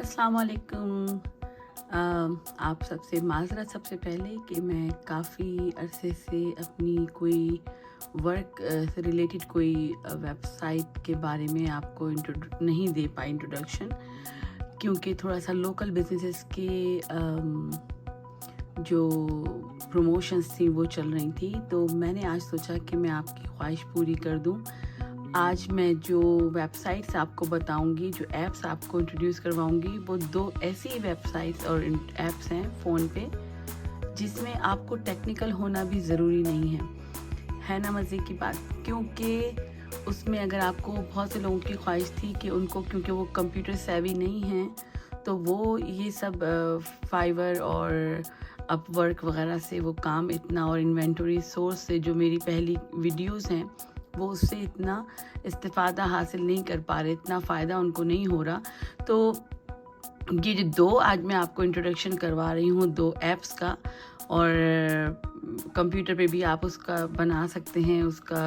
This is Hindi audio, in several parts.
अस्सलाम वालेकुम। आप सबसे माज़रत सबसे पहले कि मैं काफ़ी अरसे से अपनी कोई वर्क से रिलेटेड कोई वेबसाइट के बारे में आपको नहीं दे पाई इंट्रोडक्शन, क्योंकि थोड़ा सा लोकल बिजनेसेस के जो प्रमोशंस थी वो चल रही थी। तो मैंने आज सोचा कि मैं आपकी ख्वाहिश पूरी कर दूं। आज मैं जो वेबसाइट्स आपको बताऊंगी, जो ऐप्स आपको इंट्रोड्यूस करवाऊंगी, वो 2 ऐसी वेबसाइट्स और ऐप्स हैं फ़ोन पे जिसमें आपको टेक्निकल होना भी ज़रूरी नहीं है ना मज़े की बात। क्योंकि उसमें अगर आपको, बहुत से लोगों की ख्वाहिश थी कि उनको, क्योंकि वो कंप्यूटर सेवी नहीं हैं, तो वो ये सब फाइवर और अपवर्क वगैरह से वो काम इतना, और इन्वेंटरी सोर्स से जो मेरी पहली वीडियोस हैं वो उससे इतना इस्तिफ़ादा हासिल नहीं कर पा रहे, इतना फ़ायदा उनको नहीं हो रहा। तो ये जो 2 आज मैं आपको इंट्रोडक्शन करवा रही हूँ 2 ऐप्स का, और कंप्यूटर पे भी आप उसका बना सकते हैं उसका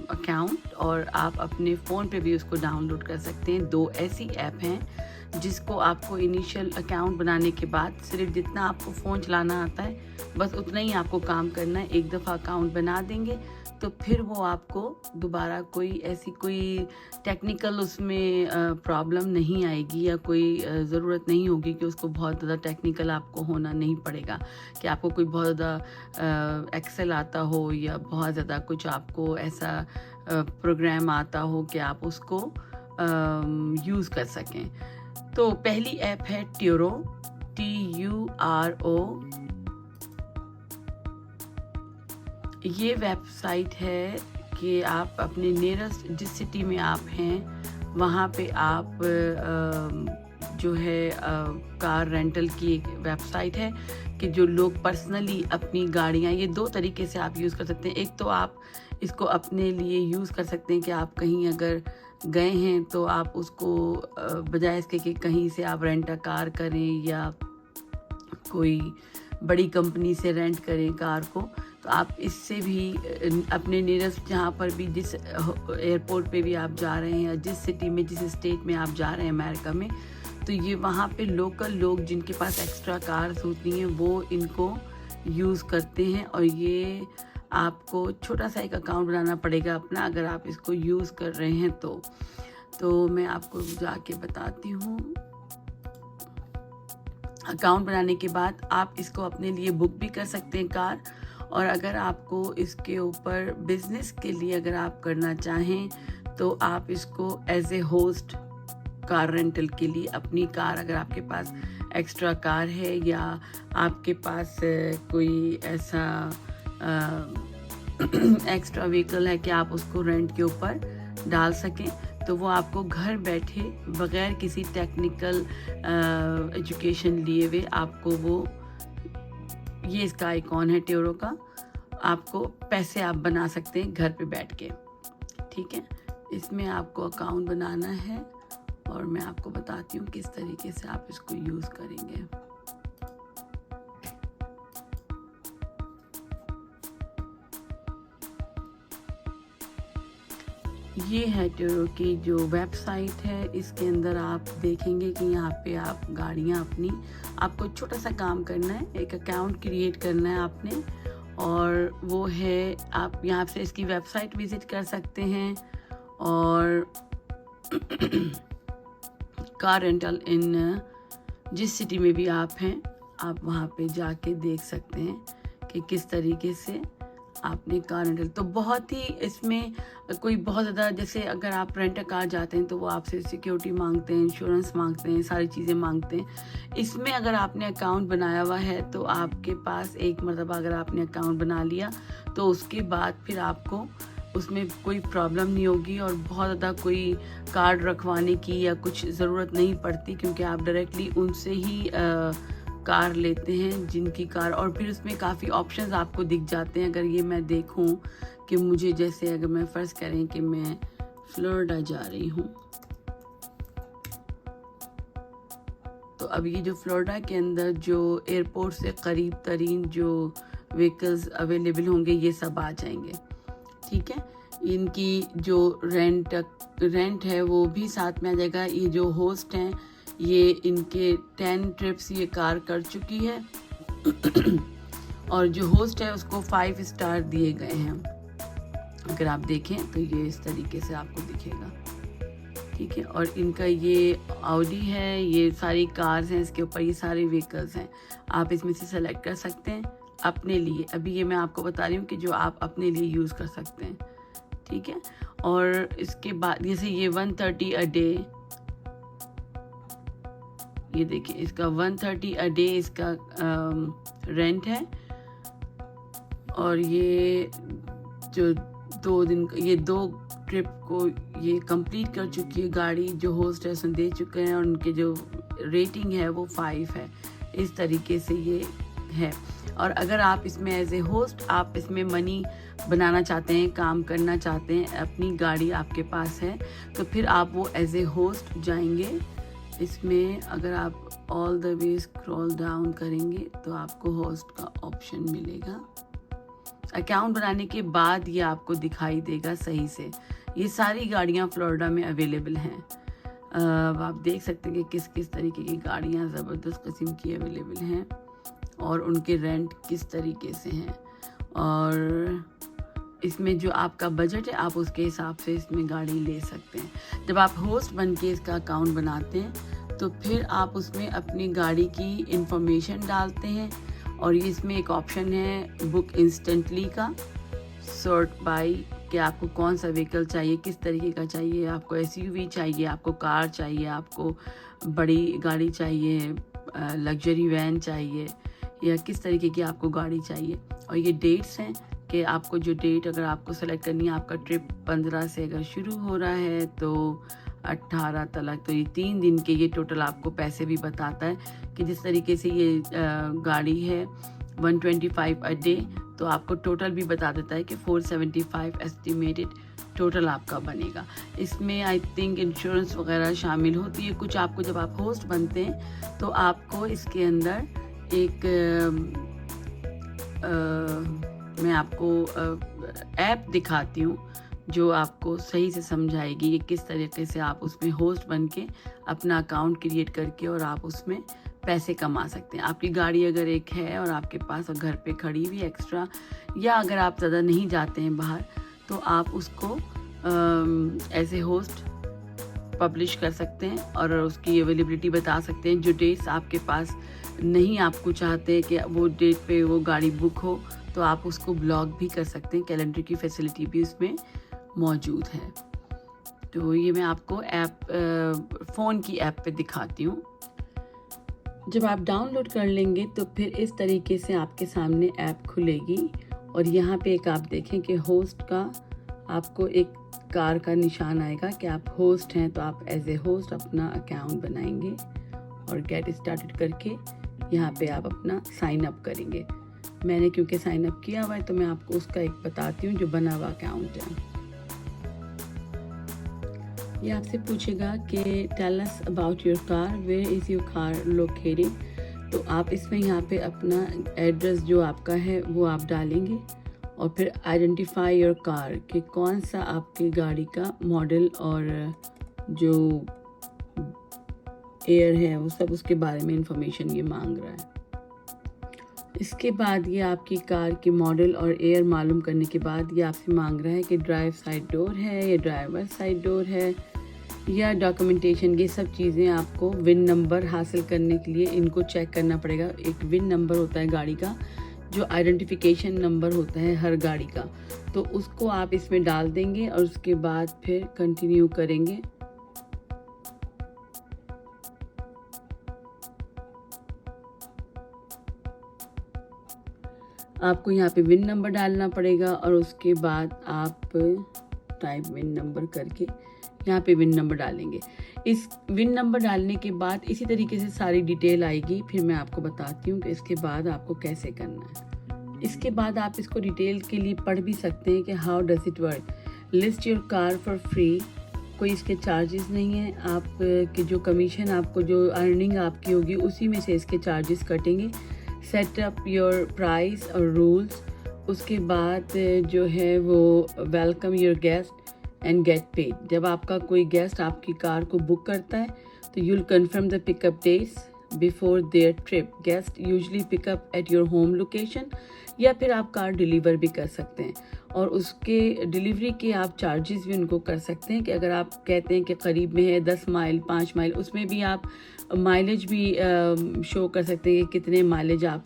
अकाउंट, और आप अपने फ़ोन पे भी उसको डाउनलोड कर सकते हैं। 2 ऐसी ऐप हैं जिसको आपको इनिशियल अकाउंट बनाने के बाद सिर्फ जितना आपको फ़ोन चलाना आता है बस उतना ही आपको काम करना है। एक दफ़ा अकाउंट बना देंगे तो फिर वो आपको दोबारा कोई ऐसी कोई टेक्निकल उसमें प्रॉब्लम नहीं आएगी, या कोई ज़रूरत नहीं होगी कि उसको बहुत ज़्यादा टेक्निकल आपको होना नहीं पड़ेगा, कि आपको कोई बहुत ज़्यादा एक्सेल आता हो या बहुत ज़्यादा कुछ आपको ऐसा प्रोग्राम आता हो कि आप उसको यूज़ कर सकें। तो पहली ऐप है ट्यूरो, TURO। ये वेबसाइट है कि आप अपने नियरेस्ट जिस सिटी में आप हैं वहाँ पे आप जो है कार रेंटल की एक वेबसाइट है कि जो लोग पर्सनली अपनी गाड़ियाँ, ये 2 तरीके से आप यूज़ कर सकते हैं। एक तो आप इसको अपने लिए यूज़ कर सकते हैं कि आप कहीं अगर गए हैं तो आप उसको बजाय इसके कि कहीं से आप रेंट अ कार करें या कोई बड़ी कंपनी से रेंट करें कार को, तो आप इससे भी अपने नियरेस्ट जहाँ पर भी, जिस एयरपोर्ट पे भी आप जा रहे हैं या जिस सिटी में, जिस स्टेट में आप जा रहे हैं अमेरिका में, तो ये वहाँ पे लोकल लोग जिनके पास एक्स्ट्रा कार्स होती हैं वो इनको यूज़ करते हैं। और ये आपको छोटा सा एक अकाउंट बनाना पड़ेगा अपना, अगर आप इसको यूज़ कर रहे हैं तो मैं आपको जाके बताती हूँ। अकाउंट बनाने के बाद आप इसको अपने लिए बुक भी कर सकते हैं कार, और अगर आपको इसके ऊपर बिज़नेस के लिए अगर आप करना चाहें तो आप इसको as a host car rental के लिए, अपनी कार, अगर आपके पास एक्स्ट्रा कार है या आपके पास कोई ऐसा एक्स्ट्रा व्हीकल है कि आप उसको रेंट के ऊपर डाल सकें, तो वो आपको घर बैठे बग़ैर किसी टेक्निकल एजुकेशन लिए हुए आपको वो, ये इसका आइकॉन है ट्यूरो का, आपको पैसे आप बना सकते हैं घर पे बैठ के। ठीक है, इसमें आपको अकाउंट बनाना है और मैं आपको बताती हूँ किस तरीके से आप इसको यूज़ करेंगे। ये है ट्यूरो की जो वेबसाइट है। इसके अंदर आप देखेंगे कि यहाँ पे आप गाड़ियाँ अपनी, आपको छोटा सा काम करना है, एक अकाउंट क्रिएट करना है आपने, और वो है आप यहाँ से इसकी वेबसाइट विज़िट कर सकते हैं, और कार रेंटल इन जिस सिटी में भी आप हैं आप वहाँ पे जाके देख सकते हैं कि किस तरीके से आपने कार रेंटल। तो बहुत ही इसमें कोई बहुत ज़्यादा, जैसे अगर आप रेंट अ कार जाते हैं तो वो आपसे सिक्योरिटी मांगते हैं, इंश्योरेंस मांगते हैं, सारी चीज़ें मांगते हैं। इसमें अगर आपने अकाउंट बनाया हुआ है तो आपके पास एक मरतबा अगर आपने अकाउंट बना लिया तो उसके बाद फिर आपको उसमें कोई प्रॉब्लम नहीं होगी, और बहुत ज़्यादा कोई कार्ड रखवाने की या कुछ ज़रूरत नहीं पड़ती, क्योंकि आप डायरेक्टली उनसे ही कार लेते हैं जिनकी कार, और फिर उसमें काफ़ी ऑप्शंस आपको दिख जाते हैं। अगर ये मैं देखूं कि मुझे, जैसे अगर मैं फ़र्ज़ करें कि मैं फ्लोरिडा जा रही हूं, तो अब ये जो फ्लोरिडा के अंदर जो एयरपोर्ट से करीब तरीन जो व्हीकल्स अवेलेबल होंगे ये सब आ जाएंगे। ठीक है, इनकी जो रेंट है वो भी साथ में आ जाएगा। ये जो होस्ट हैं ये इनके 10 ट्रिप्स ये कार कर चुकी है और जो होस्ट है उसको 5 स्टार दिए गए हैं। अगर आप देखें तो ये इस तरीके से आपको दिखेगा, ठीक है। और इनका ये ऑडी है, ये सारी कार्स हैं, इसके ऊपर ये सारे व्हीकल्स हैं। आप इसमें से सेलेक्ट कर सकते हैं अपने लिए। अभी ये मैं आपको बता रही हूँ कि जो आप अपने लिए यूज़ कर सकते हैं, ठीक है। और इसके बाद जैसे ये 130 अ डे, ये देखिए इसका 130 अ डे इसका रेंट है। और ये जो 2 दिन ये 2 ट्रिप को ये कंप्लीट कर चुकी है गाड़ी, जो होस्ट है उसने दे चुके हैं और उनके जो रेटिंग है वो 5 है। इस तरीके से ये है। और अगर आप इसमें एज ए होस्ट आप इसमें मनी बनाना चाहते हैं, काम करना चाहते हैं, अपनी गाड़ी आपके पास है, तो फिर आप वो एज ए होस्ट जाएंगे। इसमें अगर आप all the way scroll down करेंगे तो आपको होस्ट का ऑप्शन मिलेगा। अकाउंट बनाने के बाद ये आपको दिखाई देगा सही से। ये सारी गाड़ियाँ फ्लोरिडा में अवेलेबल हैं। आप देख सकते हैं कि किस किस तरीके की गाड़ियाँ ज़बरदस्त किस्म की अवेलेबल हैं और उनके रेंट किस तरीके से हैं। और इसमें जो आपका बजट है आप उसके हिसाब से इसमें गाड़ी ले सकते हैं। जब आप होस्ट बन के इसका अकाउंट बनाते हैं तो फिर आप उसमें अपनी गाड़ी की इंफॉर्मेशन डालते हैं। और ये इसमें एक ऑप्शन है बुक इंस्टेंटली का, सॉर्ट बाय, कि आपको कौन सा व्हीकल चाहिए, किस तरीके का चाहिए, आपको एसयूवी चाहिए, आपको कार चाहिए, आपको बड़ी गाड़ी चाहिए, लग्जरी वैन चाहिए, या किस तरीके की आपको गाड़ी चाहिए। और ये डेट्स हैं कि आपको जो डेट अगर आपको सेलेक्ट करनी है, आपका ट्रिप 15 से अगर शुरू हो रहा है तो 18 तक, तो ये 3 दिन के ये टोटल आपको पैसे भी बताता है कि जिस तरीके से ये गाड़ी है 125 अ डे, तो आपको टोटल भी बता देता है कि 475 एस्टिमेटेड टोटल आपका बनेगा। इसमें आई थिंक इंश्योरेंस वगैरह शामिल होती है कुछ। आपको जब आप होस्ट बनते हैं तो आपको इसके अंदर एक मैं आपको ऐप दिखाती हूँ जो आपको सही से समझाएगी कि किस तरीके से आप उसमें होस्ट बन के अपना अकाउंट क्रिएट करके और आप उसमें पैसे कमा सकते हैं। आपकी गाड़ी अगर एक है और आपके पास और घर पे खड़ी हुई एक्स्ट्रा, या अगर आप ज़्यादा नहीं जाते हैं बाहर, तो आप उसको ऐसे होस्ट पब्लिश कर सकते हैं और उसकी अवेलेबिलिटी बता सकते हैं। जो डेट्स आपके पास नहीं, आपको चाहते कि वो डेट पे वो गाड़ी बुक हो, तो आप उसको ब्लॉक भी कर सकते हैं। कैलेंडर की फैसिलिटी भी उसमें मौजूद है। तो ये मैं आपको फ़ोन की ऐप पे दिखाती हूँ। जब आप डाउनलोड कर लेंगे तो फिर इस तरीके से आपके सामने ऐप खुलेगी और यहाँ पे एक आप देखें कि होस्ट का आपको एक कार का निशान आएगा कि आप होस्ट हैं। तो आप एज ए होस्ट अपना अकाउंट बनाएंगे और गेट स्टार्टेड करके यहाँ पे आप अपना साइन अप करेंगे। मैंने क्योंकि साइन अप किया हुआ है तो मैं आपको उसका एक बताती हूँ जो बना हुआ अकाउंट है। ये आपसे पूछेगा कि tell us about your car, where is your car located. तो आप इसमें यहाँ पे अपना एड्रेस जो आपका है वो आप डालेंगे और फिर आइडेंटिफाई योर कार कि कौन सा आपकी गाड़ी का मॉडल और जो एयर है वो सब उसके बारे में इंफॉर्मेशन ये मांग रहा है। इसके बाद ये आपकी कार की मॉडल और एयर मालूम करने के बाद ये आपसे मांग रहा है कि ड्राइव साइड डोर है या ड्राइवर साइड डोर है या डॉक्यूमेंटेशन। ये सब चीज़ें आपको विन नंबर हासिल करने के लिए इनको चेक करना पड़ेगा। एक विन नंबर होता है गाड़ी का, जो आइडेंटिफिकेशन नंबर होता है हर गाड़ी का, तो उसको आप इसमें डाल देंगे और उसके बाद फिर कंटिन्यू करेंगे। आपको यहाँ पे विन नंबर डालना पड़ेगा और उसके बाद आप टाइप विन नंबर करके यहाँ पे विन नंबर डालेंगे। इस विन नंबर डालने के बाद इसी तरीके से सारी डिटेल आएगी। फिर मैं आपको बताती हूँ कि इसके बाद आपको कैसे करना है। इसके बाद आप इसको डिटेल के लिए पढ़ भी सकते हैं कि how does it work. List your car for free, कोई इसके चार्जेस नहीं है। आप के जो कमीशन आपको जो अर्निंग आपकी होगी उसी में से इसके चार्जेस कटेंगे। सेट अप योर प्राइस और रूल्स, उसके बाद जो है वो welcome your guest, and get paid. जब आपका कोई गेस्ट आपकी कार को बुक करता है तो you'll confirm the pickup dates before their trip. Guest usually pick up at your home location, या फिर आप कार डिलीवर भी कर सकते हैं और उसके डिलीवरी के आप चार्जेस भी उनको कर सकते हैं कि अगर आप कहते हैं कि करीब में है 10 माइल 5 माइल, उसमें भी आप माइलेज भी शो कर सकते हैं कि कितने माइलेज आप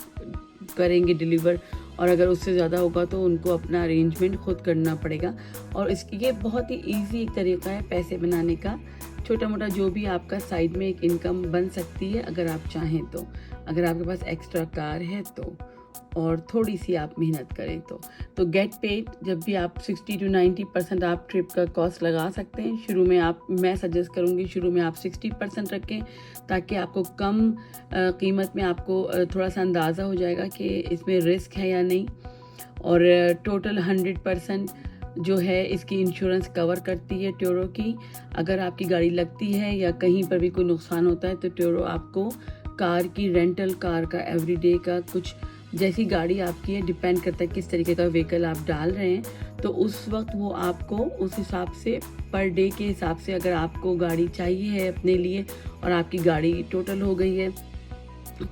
करेंगे डिलीवर, और अगर उससे ज़्यादा होगा तो उनको अपना अरेंजमेंट खुद करना पड़ेगा। और इसकी ये बहुत ही ईजी एक तरीका है पैसे बनाने का, छोटा मोटा जो भी आपका साइड में एक इनकम बन सकती है अगर आप चाहें तो, अगर आपके पास एक्स्ट्रा कार है तो, और थोड़ी सी आप मेहनत करें तो गेट पेड जब भी आप 60 to 90% आप ट्रिप का कॉस्ट लगा सकते हैं। शुरू में मैं सजेस्ट करूँगी शुरू में आप 60% रखें ताकि आपको कम कीमत में आपको थोड़ा सा अंदाज़ा हो जाएगा कि इसमें रिस्क है या नहीं। और टोटल 100% जो है इसकी इंश्योरेंस कवर करती है ट्यूरो की। अगर आपकी गाड़ी लगती है या कहीं पर भी कोई नुकसान होता है तो ट्यूरो आपको कार की रेंटल कार का एवरीडे का कुछ, जैसी गाड़ी आपकी है डिपेंड करता है किस तरीके का व्हीकल आप डाल रहे हैं, तो उस वक्त वो आपको उस हिसाब से पर डे के हिसाब से, अगर आपको गाड़ी चाहिए है अपने लिए और आपकी गाड़ी टोटल हो गई है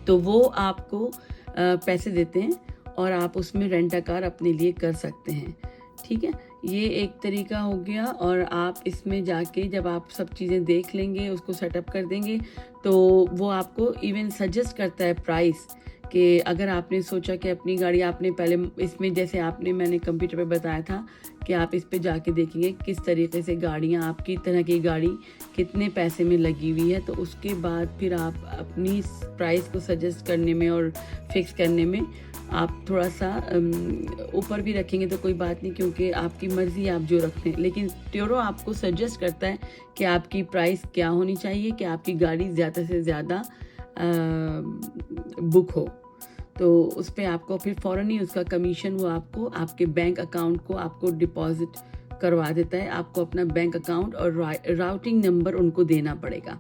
तो वो आपको पैसे देते हैं और आप उसमें रेंट अ कार अपने लिए कर सकते हैं। ठीक है, ये एक तरीका हो गया। और आप इसमें जाके जब आप सब चीज़ें देख लेंगे, उसको सेटअप कर देंगे, तो वो आपको इवन सजेस्ट करता है प्राइस कि अगर आपने सोचा कि अपनी गाड़ी आपने पहले इसमें, जैसे मैंने कंप्यूटर पे बताया था कि आप इस पे जाके देखेंगे किस तरीके से गाड़ियाँ, आपकी तरह की गाड़ी कितने पैसे में लगी हुई है, तो उसके बाद फिर आप अपनी प्राइस को सजेस्ट करने में और फिक्स करने में आप थोड़ा सा ऊपर भी रखेंगे तो कोई बात नहीं, क्योंकि आपकी मर्ज़ी आप जो रखें, लेकिन ट्यूरो आपको सजेस्ट करता है कि आपकी प्राइस क्या होनी चाहिए कि आपकी गाड़ी ज़्यादा से ज़्यादा बुक हो। तो उस पर आपको फिर फ़ौरन ही उसका कमीशन वो आपको आपके बैंक अकाउंट को आपको डिपॉजिट करवा देता है। आपको अपना बैंक अकाउंट और राउटिंग नंबर उनको देना पड़ेगा।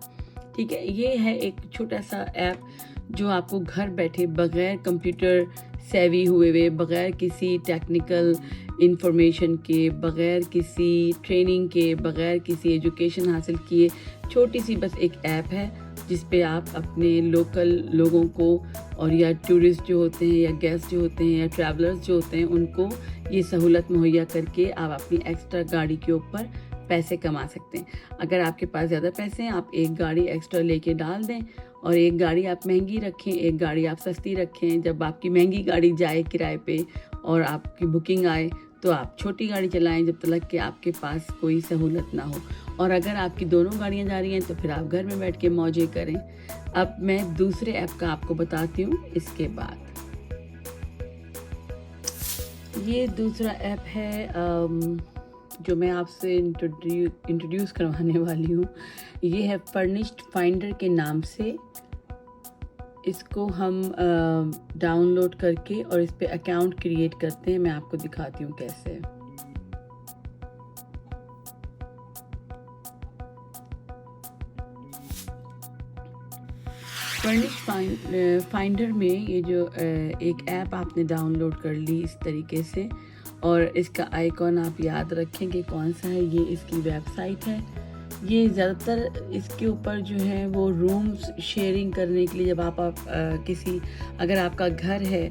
ठीक है, ये है एक छोटा सा ऐप जो आपको घर बैठे बग़ैर कंप्यूटर सेवी हुए बग़ैर किसी टेक्निकल इंफॉर्मेशन के, बग़ैर किसी ट्रेनिंग के, बग़ैर किसी एजुकेशन हासिल किए, छोटी सी बस एक ऐप है जिस पे आप अपने लोकल लोगों को और या टूरिस्ट जो होते हैं या गेस्ट जो होते हैं या ट्रैवलर्स जो होते हैं उनको ये सहूलत मुहैया करके आप अपनी एक्स्ट्रा गाड़ी के ऊपर पैसे कमा सकते हैं। अगर आपके पास ज़्यादा पैसे हैं आप एक गाड़ी एक्स्ट्रा लेके डाल दें और एक गाड़ी आप महंगी रखें, एक गाड़ी आप सस्ती रखें। जब आपकी महंगी गाड़ी जाए किराए पे और आपकी बुकिंग आए तो आप छोटी गाड़ी चलाएं जब तक कि आपके पास कोई सहूलत ना हो। और अगर आपकी दोनों गाड़ियां जा रही हैं तो फिर आप घर में बैठ के मौजें करें। अब मैं दूसरे ऐप का आपको बताती हूँ इसके बाद। ये दूसरा ऐप है जो मैं आपसे इंट्रोड्यूस करवाने वाली हूँ। ये है फर्निश्ड फाइंडर के नाम से। इसको हम डाउनलोड करके और इस पे अकाउंट क्रिएट करते हैं। मैं आपको दिखाती हूँ कैसे। फर्निश्ड फाइंडर में ये जो एक ऐप आपने डाउनलोड कर ली इस तरीके से, और इसका आइकॉन आप याद रखें कि कौन सा है। ये इसकी वेबसाइट है। ये ज़्यादातर इसके ऊपर जो है वो रूम्स शेयरिंग करने के लिए, जब आप किसी, अगर आपका घर है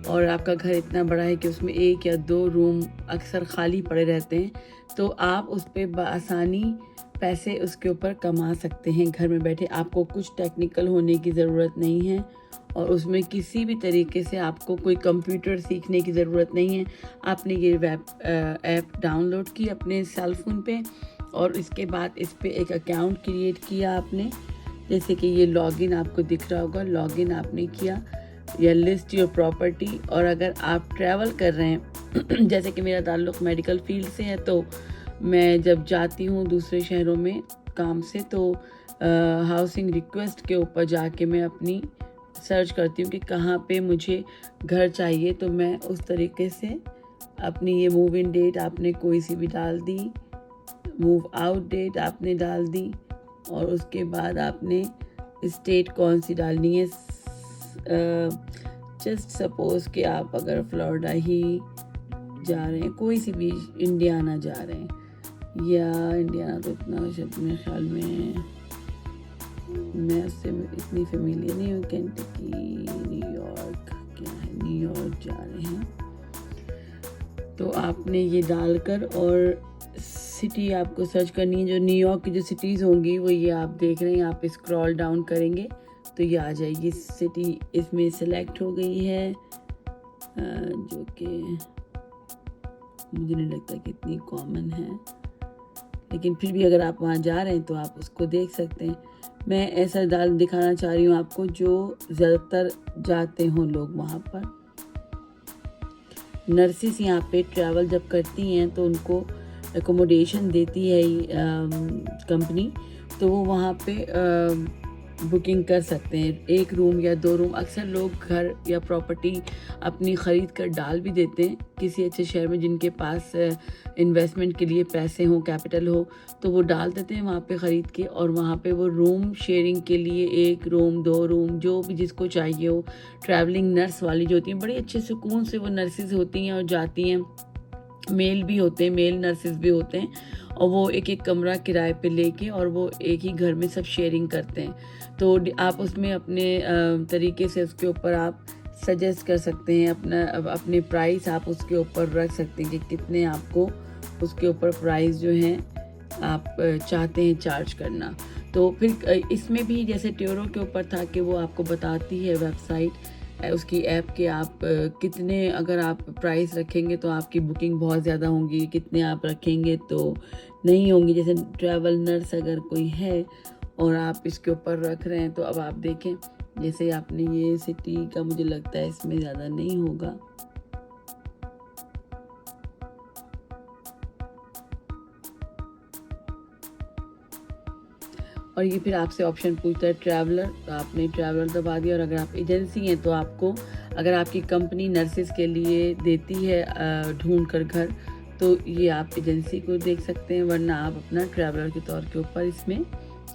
और आपका घर इतना बड़ा है कि उसमें 1 या 2 रूम अक्सर खाली पड़े रहते हैं, तो आप उस पर बआसानी पैसे उसके ऊपर कमा सकते हैं घर में बैठे। आपको कुछ टेक्निकल होने की ज़रूरत नहीं है और उसमें किसी भी तरीके से आपको कोई कंप्यूटर सीखने की ज़रूरत नहीं है। आपने ये ऐप डाउनलोड की अपने सेल फ़ोन पे और इसके बाद इस पे एक अकाउंट क्रिएट किया आपने। जैसे कि ये लॉगिन आपको दिख रहा होगा, लॉगिन आपने किया या लिस्ट योर प्रॉपर्टी। और अगर आप ट्रैवल कर रहे हैं जैसे कि मेरा ताल्लुक़ मेडिकल फील्ड से है, तो मैं जब जाती हूँ दूसरे शहरों में काम से, तो हाउसिंग रिक्वेस्ट के ऊपर जाके मैं अपनी सर्च करती हूँ कि कहाँ पे मुझे घर चाहिए। तो मैं उस तरीके से अपनी ये मूव इन डेट आपने कोई सी भी डाल दी, मूव आउट डेट आपने डाल दी, और उसके बाद आपने स्टेट कौन सी डालनी है। जस्ट सपोज़ कि आप अगर फ्लोरिडा ही जा रहे हैं, कोई सी भी, इंडियाना जा रहे हैं, या इंडियाना, तो इतना शायद मेरे ख्याल में मैं उससे इतनी फेमिलियर नहीं हूँ। केंटकी, न्यूयॉर्क, क्या है, न्यूयॉर्क जा रहे हैं। तो आपने ये डालकर और सिटी आपको सर्च करनी है। जो न्यूयॉर्क की जो सिटीज़ होंगी वो ये आप देख रहे हैं। आप स्क्रॉल डाउन करेंगे तो ये आ जाएगी सिटी, इसमें सेलेक्ट हो गई है, जो कि मुझे नहीं लगता कि इतनी कॉमन है, लेकिन फिर भी अगर आप वहाँ जा रहे हैं तो आप उसको देख सकते हैं। मैं ऐसा दिखाना चाह रही हूँ आपको जो ज़्यादातर जाते हों लोग वहाँ पर। नर्सिस यहाँ पे ट्रैवल जब करती हैं तो उनको एकोमोडेशन देती है कंपनी, तो वो वहाँ पे बुकिंग कर सकते हैं, 1 रूम या 2 रूम। अक्सर लोग घर या प्रॉपर्टी अपनी ख़रीद कर डाल भी देते हैं किसी अच्छे शहर में, जिनके पास इन्वेस्टमेंट के लिए पैसे हों, कैपिटल हो, तो वो डाल देते हैं वहाँ पे ख़रीद के, और वहाँ पे वो रूम शेयरिंग के लिए 1 रूम 2 रूम जो भी जिसको चाहिए हो। ट्रैवलिंग नर्स वाली जो होती हैं बड़ी अच्छे सुकून से वो नर्सिस होती हैं और जाती हैं। मेल भी होते हैं, मेल नर्सिस भी होते हैं, और वो एक एक कमरा किराए पे लेके और वो एक ही घर में सब शेयरिंग करते हैं। तो आप उसमें अपने तरीके से उसके ऊपर आप सजेस्ट कर सकते हैं, अपने प्राइस आप उसके ऊपर रख सकते हैं कि कितने आपको उसके ऊपर प्राइस जो हैं आप चाहते हैं चार्ज करना। तो फिर इसमें भी जैसे ट्यूरो के ऊपर था कि वो आपको बताती है वेबसाइट उसकी ऐप के आप कितने अगर आप प्राइस रखेंगे तो आपकी बुकिंग बहुत ज़्यादा होंगी, कितने आप रखेंगे तो नहीं होंगी। जैसे ट्रैवल नर्स अगर कोई है और आप इसके ऊपर रख रहे हैं, तो अब आप देखें जैसे आपने ये सिटी का, मुझे लगता है इसमें ज़्यादा नहीं होगा। और ये फिर आपसे ऑप्शन पूछता है ट्रैवलर, तो आपने ट्रैवलर दबा दिया। और अगर आप एजेंसी हैं तो आपको, अगर आपकी कंपनी नर्सिस के लिए देती है ढूंढ कर घर, तो ये आप एजेंसी को देख सकते हैं, वरना आप अपना ट्रैवलर के तौर के ऊपर इसमें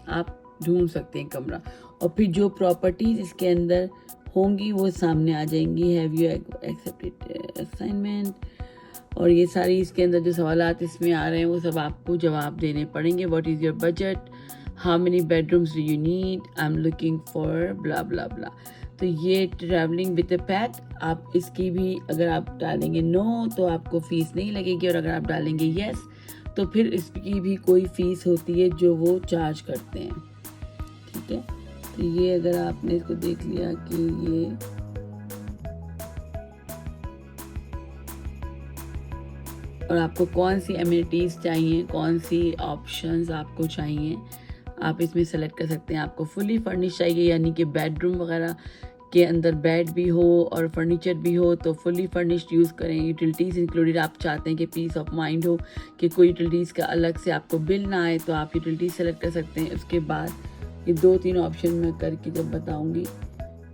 आप ढूंढ सकते हैं कमरा। और फिर जो प्रॉपर्टीज़ इसके अंदर होंगी वो सामने आ जाएंगी। हैव यू एक्सेप्टेड असाइनमेंट, और ये सारी इसके अंदर जो सवालात इसमें आ रहे हैं वो सब आपको जवाब देने पड़ेंगे। What is your budget, how many bedrooms do you need, I am looking for blah blah blah. तो ये ट्रैवलिंग विद अ पैट, आप इसकी भी अगर आप डालेंगे नो तो आपको फ़ीस नहीं लगेगी, और अगर आप डालेंगे येस तो फिर इसकी भी कोई फ़ीस होती है जो वो चार्ज करते हैं। ठीक है, तो ये अगर आपने इसको देख लिया कि ये और आपको कौन सी एमिनिटीज़ चाहिए, कौन सी ऑप्शंस आपको चाहिए, आप इसमें सेलेक्ट कर सकते हैं। आपको फुली फर्निश चाहिए, यानी कि बेडरूम वगैरह के अंदर बेड भी हो और फर्नीचर भी हो, तो फुली फर्निश्ड यूज़ करें। यूटिलिटीज़ इंक्लूडेड, आप चाहते हैं कि पीस ऑफ माइंड हो कि कोई यूटिलिटीज़ का अलग से आपको बिल ना आए, तो आप यूटिलिटीज़ सेलेक्ट कर सकते हैं। उसके बाद ये 2-3 ऑप्शन मैं करके जब बताऊँगी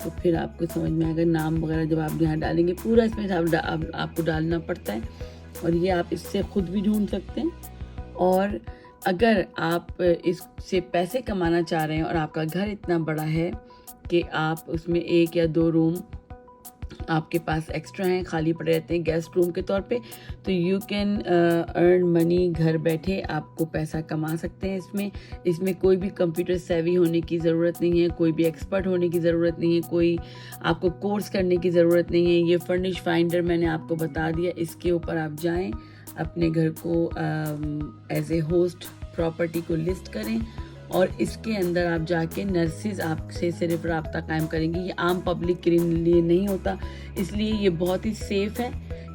तो फिर आपको समझ में आएगा। नाम वगैरह जब आप यहाँ डालेंगे पूरा इसमें आपको डालना पड़ता है, और ये आप इससे ख़ुद भी ढूंढ सकते हैं। और अगर आप इससे पैसे कमाना चाह रहे हैं और आपका घर इतना बड़ा है कि आप उसमें 1 या 2 रूम आपके पास एक्स्ट्रा हैं, खाली पड़े रहते हैं गेस्ट रूम के तौर पे, तो यू कैन अर्न मनी, घर बैठे आपको पैसा कमा सकते हैं। इसमें कोई भी कंप्यूटर सेवी होने की ज़रूरत नहीं है, कोई भी एक्सपर्ट होने की ज़रूरत नहीं है, कोई आपको कोर्स करने की ज़रूरत नहीं है। ये फर्निश फाइंडर मैंने आपको बता दिया, इसके ऊपर आप जाएं, अपने घर को एज ए होस्ट प्रॉपर्टी को लिस्ट करें, और इसके अंदर आप जाके नर्सिस आपसे सिर्फ रब्ता कायम करेंगी। ये आम पब्लिक के लिए नहीं होता, इसलिए ये बहुत ही सेफ़ है,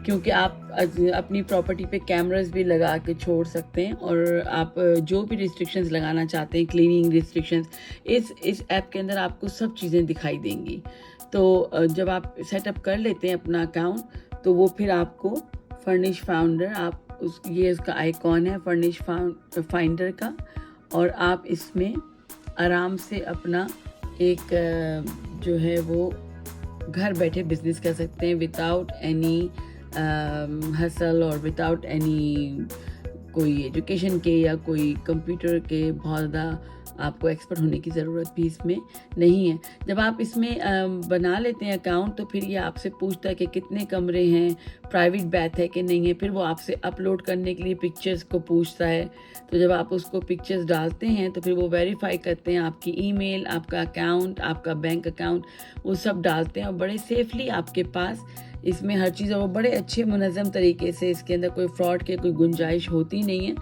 क्योंकि आप अपनी प्रॉपर्टी पे कैमरास भी लगा के छोड़ सकते हैं, और आप जो भी रिस्ट्रिक्शंस लगाना चाहते हैं, क्लीनिंग रिस्ट्रिक्शंस, इस ऐप के अंदर आपको सब चीज़ें दिखाई देंगी। तो जब आप सेटअप कर लेते हैं अपना अकाउंट, तो वो फिर आपको फर्निश फाउंडर, आप ये उसका आइकॉन है फर्निश फाइंडर का, और आप इसमें आराम से अपना एक जो है वो घर बैठे बिजनेस कर सकते हैं, विदाउट एनी हसल और विदाउट एनी कोई एजुकेशन के या कोई कंप्यूटर के बहुत ज़्यादा आपको एक्सपर्ट होने की ज़रूरत भी इसमें नहीं है। जब आप इसमें बना लेते हैं अकाउंट तो फिर ये आपसे पूछता है कि कितने कमरे हैं, प्राइवेट बैथ है कि नहीं है, फिर वो आपसे अपलोड करने के लिए पिक्चर्स को पूछता है। तो जब आप उसको पिक्चर्स डालते हैं तो फिर वो वेरीफाई करते हैं आपकी ईमेल, आपका अकाउंट, आपका बैंक अकाउंट, वो सब डालते हैं और बड़े सेफली आपके पास इसमें हर चीज़, और वो बड़े अच्छे मुनज़्ज़म तरीके से, इसके अंदर कोई फ्रॉड की कोई गुंजाइश होती नहीं है।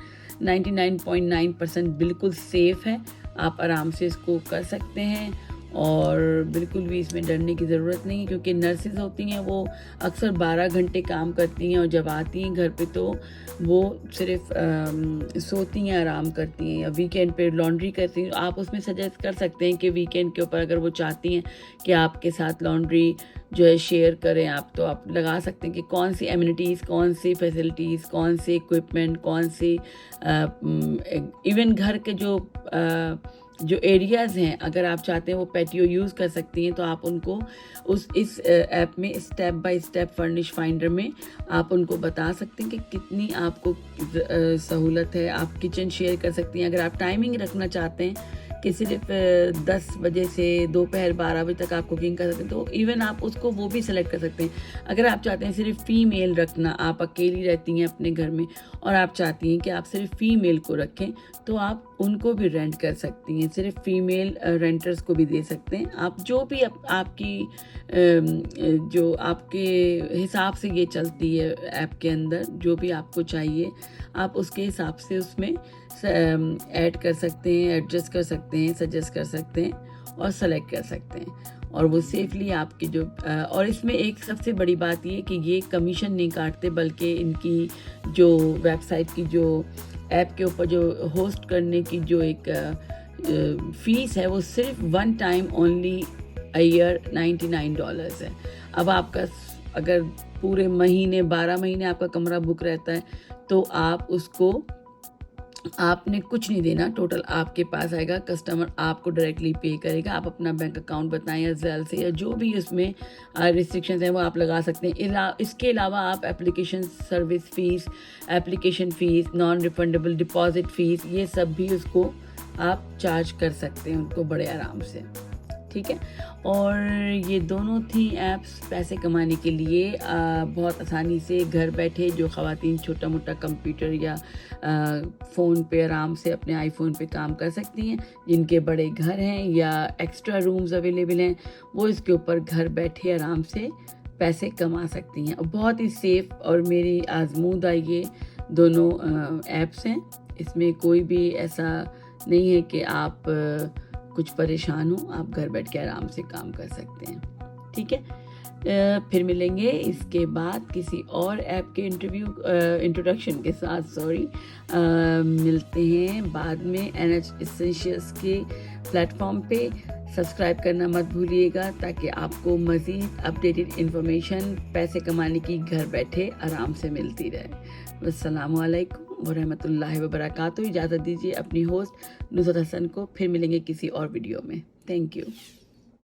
99.9% बिल्कुल सेफ़ है, आप आराम से इसको कर सकते हैं और बिल्कुल भी इसमें डरने की ज़रूरत नहीं है, क्योंकि नर्सेज होती हैं वो अक्सर 12 घंटे काम करती हैं और जब आती हैं घर पे तो वो सिर्फ सोती हैं, आराम करती हैं या वीकेंड पे लॉन्ड्री करती हैं। आप उसमें सजेस्ट कर सकते हैं कि वीकेंड के ऊपर अगर वो चाहती हैं कि आपके साथ लॉन्ड्री जो है शेयर करें आप, तो आप लगा सकते हैं कि कौन सी एमिनिटीज़, कौन सी फैसिलिटीज़, कौन से इक्विपमेंट, कौन सी इवन घर के जो एरियाज़ हैं, अगर आप चाहते हैं वो पैटियो यूज़ कर सकती हैं तो आप उनको इस ऐप में step by step furnish finder में आप उनको बता सकते हैं कि कितनी आपको सहूलत है। आप किचन शेयर कर सकती हैं। अगर आप टाइमिंग रखना चाहते हैं कि सिर्फ 10 बजे से दोपहर 12 बजे तक आप कुकिंग कर सकते हैं, तो इवन आप उसको वो भी सेलेक्ट कर सकते हैं। अगर आप चाहते हैं सिर्फ फ़ीमेल रखना, आप अकेली रहती हैं अपने घर में और आप चाहती हैं कि आप सिर्फ फ़ीमेल को रखें, तो आप उनको भी रेंट कर सकती हैं, सिर्फ फ़ीमेल रेंटर्स को भी दे सकते हैं। आप जो भी आपकी जो आपके हिसाब से ये चलती है ऐप के अंदर, जो भी आपको चाहिए आप उसके हिसाब से उसमें ऐड कर सकते हैं, एडजस्ट कर सकते हैं, सजेस्ट कर सकते हैं और सेलेक्ट कर सकते हैं और वो सेफली आपकी जो और इसमें एक सबसे बड़ी बात ये कि ये कमीशन नहीं काटते, बल्कि इनकी जो वेबसाइट की जो ऐप के ऊपर जो होस्ट करने की जो एक फ़ीस है वो सिर्फ 1 टाइम ओनली अ ईयर $99 है। अब आपका अगर पूरे महीने 12 महीने आपका कमरा बुक रहता है तो आप उसको आपने कुछ नहीं देना, टोटल आपके पास आएगा, कस्टमर आपको डायरेक्टली पे करेगा। आप अपना बैंक अकाउंट बताएं या ज़ेल से या जो भी उसमें रिस्ट्रिक्शंस हैं वो आप लगा सकते हैं। इसके अलावा आप application service fees, application fees, non refundable deposit fees, ये सब भी उसको आप चार्ज कर सकते हैं उनको बड़े आराम से, ठीक है। और ये दोनों थी ऐप्स पैसे कमाने के लिए बहुत आसानी से घर बैठे, जो ख़वातीन छोटा मोटा कंप्यूटर या फ़ोन पे आराम से अपने आईफोन पे काम कर सकती हैं, जिनके बड़े घर हैं या एक्स्ट्रा रूम्स अवेलेबल हैं, वो इसके ऊपर घर बैठे आराम से पैसे कमा सकती हैं। और बहुत ही सेफ़ और मेरी आजमूदा ये दोनों ऐप्स हैं। इसमें कोई भी ऐसा नहीं है कि आप कुछ परेशान हो, आप घर बैठ के आराम से काम कर सकते हैं, ठीक है। फिर मिलेंगे इसके बाद किसी और ऐप के इंट्रोडक्शन के साथ, मिलते हैं बाद में NH एसेंशियल्स के प्लेटफॉर्म पे। सब्सक्राइब करना मत भूलिएगा ताकि आपको मज़ीद अपडेटेड इन्फॉर्मेशन पैसे कमाने की घर बैठे आराम से मिलती रहे। अस्सलामु अलैकुम वरहमतुल्लाहि वबरकातुहू। इजाज़त दीजिए अपनी होस्ट नुसरत हसन को। फिर मिलेंगे किसी और वीडियो में। Thank you.